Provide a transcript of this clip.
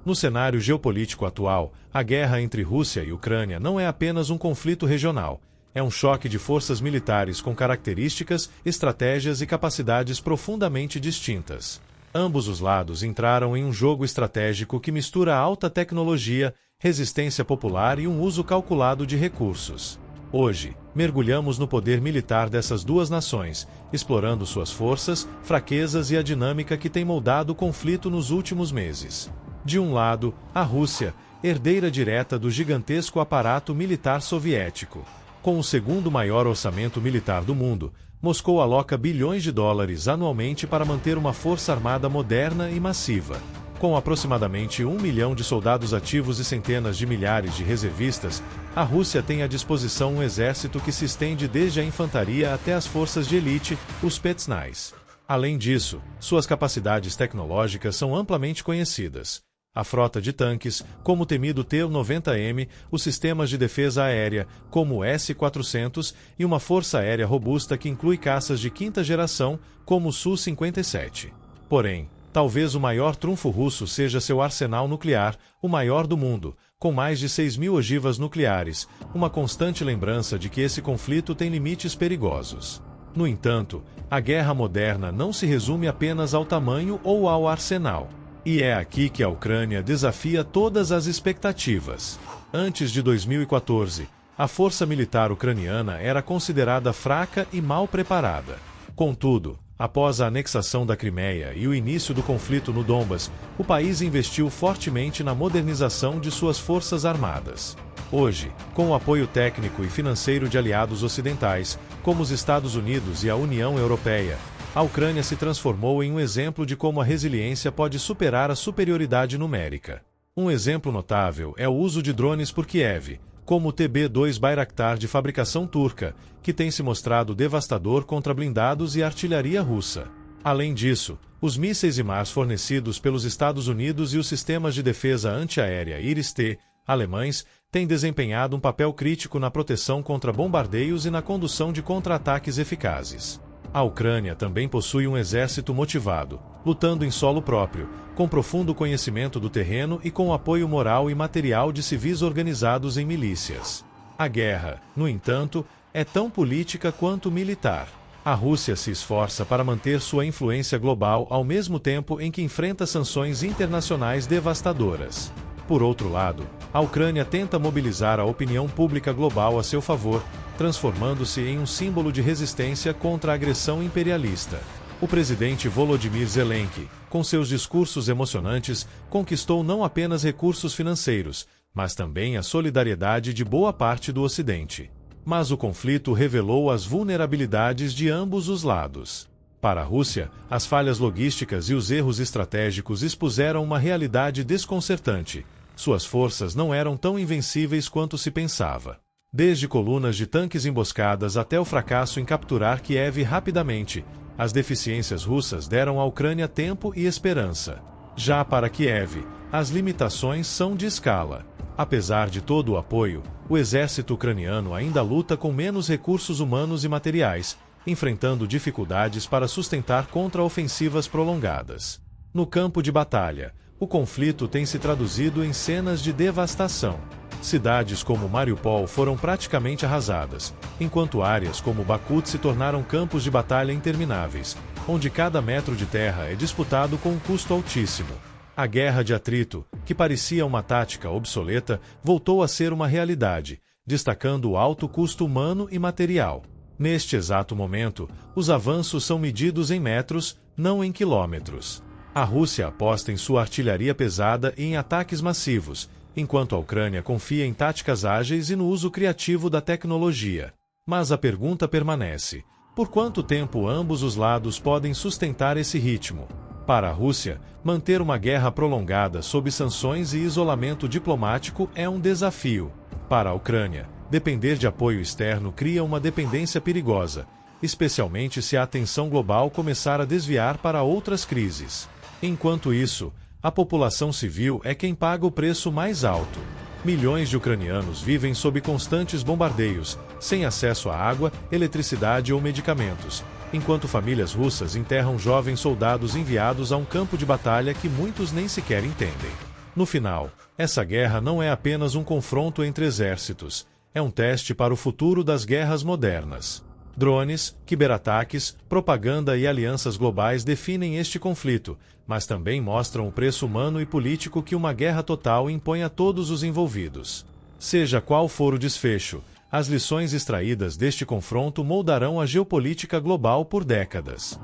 No cenário geopolítico atual, a guerra entre Rússia e Ucrânia não é apenas um conflito regional. É um choque de forças militares com características, estratégias e capacidades profundamente distintas. Ambos os lados entraram em um jogo estratégico que mistura alta tecnologia, resistência popular e um uso calculado de recursos. Hoje, mergulhamos no poder militar dessas duas nações, explorando suas forças, fraquezas e a dinâmica que tem moldado o conflito nos últimos meses. De um lado, a Rússia, herdeira direta do gigantesco aparato militar soviético. Com o segundo maior orçamento militar do mundo, Moscou aloca bilhões de dólares anualmente para manter uma força armada moderna e massiva. Com aproximadamente 1 milhão de soldados ativos e centenas de milhares de reservistas, a Rússia tem à disposição um exército que se estende desde a infantaria até as forças de elite, os Spetsnaz. Além disso, suas capacidades tecnológicas são amplamente conhecidas. A frota de tanques, como o temido Tu-90M, os sistemas de defesa aérea, como o S-400, e uma força aérea robusta que inclui caças de quinta geração, como o Su-57. Porém, talvez o maior trunfo russo seja seu arsenal nuclear, o maior do mundo, com mais de 6.000 ogivas nucleares, uma constante lembrança de que esse conflito tem limites perigosos. No entanto, a guerra moderna não se resume apenas ao tamanho ou ao arsenal. E é aqui que a Ucrânia desafia todas as expectativas. Antes de 2014, a força militar ucraniana era considerada fraca e mal preparada. Contudo, após a anexação da Crimeia e o início do conflito no Donbas, o país investiu fortemente na modernização de suas forças armadas. Hoje, com o apoio técnico e financeiro de aliados ocidentais, como os Estados Unidos e a União Europeia, a Ucrânia se transformou em um exemplo de como a resiliência pode superar a superioridade numérica. Um exemplo notável é o uso de drones por Kiev, como o TB2 Bayraktar de fabricação turca, que tem se mostrado devastador contra blindados e artilharia russa. Além disso, os mísseis HIMARS fornecidos pelos Estados Unidos e os sistemas de defesa antiaérea Iris-T, alemães, têm desempenhado um papel crítico na proteção contra bombardeios e na condução de contra-ataques eficazes. A Ucrânia também possui um exército motivado, lutando em solo próprio, com profundo conhecimento do terreno e com apoio moral e material de civis organizados em milícias. A guerra, no entanto, é tão política quanto militar. A Rússia se esforça para manter sua influência global ao mesmo tempo em que enfrenta sanções internacionais devastadoras. Por outro lado, a Ucrânia tenta mobilizar a opinião pública global a seu favor, transformando-se em um símbolo de resistência contra a agressão imperialista. O presidente Volodymyr Zelensky, com seus discursos emocionantes, conquistou não apenas recursos financeiros, mas também a solidariedade de boa parte do Ocidente. Mas o conflito revelou as vulnerabilidades de ambos os lados. Para a Rússia, as falhas logísticas e os erros estratégicos expuseram uma realidade desconcertante. Suas forças não eram tão invencíveis quanto se pensava. Desde colunas de tanques emboscadas até o fracasso em capturar Kiev rapidamente, as deficiências russas deram à Ucrânia tempo e esperança. Já para Kiev, as limitações são de escala. Apesar de todo o apoio, o exército ucraniano ainda luta com menos recursos humanos e materiais, enfrentando dificuldades para sustentar contra-ofensivas prolongadas. No campo de batalha, o conflito tem se traduzido em cenas de devastação. Cidades como Mariupol foram praticamente arrasadas, enquanto áreas como Bakhmut se tornaram campos de batalha intermináveis, onde cada metro de terra é disputado com um custo altíssimo. A guerra de atrito, que parecia uma tática obsoleta, voltou a ser uma realidade, destacando o alto custo humano e material. Neste exato momento, os avanços são medidos em metros, não em quilômetros. A Rússia aposta em sua artilharia pesada e em ataques massivos, enquanto a Ucrânia confia em táticas ágeis e no uso criativo da tecnologia. Mas a pergunta permanece: por quanto tempo ambos os lados podem sustentar esse ritmo? Para a Rússia, manter uma guerra prolongada sob sanções e isolamento diplomático é um desafio. Para a Ucrânia, depender de apoio externo cria uma dependência perigosa, especialmente se a atenção global começar a desviar para outras crises. Enquanto isso, a população civil é quem paga o preço mais alto. Milhões de ucranianos vivem sob constantes bombardeios, sem acesso à água, eletricidade ou medicamentos, enquanto famílias russas enterram jovens soldados enviados a um campo de batalha que muitos nem sequer entendem. No final, essa guerra não é apenas um confronto entre exércitos, é um teste para o futuro das guerras modernas. Drones, ciberataques, propaganda e alianças globais definem este conflito, mas também mostram o preço humano e político que uma guerra total impõe a todos os envolvidos. Seja qual for o desfecho, as lições extraídas deste confronto moldarão a geopolítica global por décadas.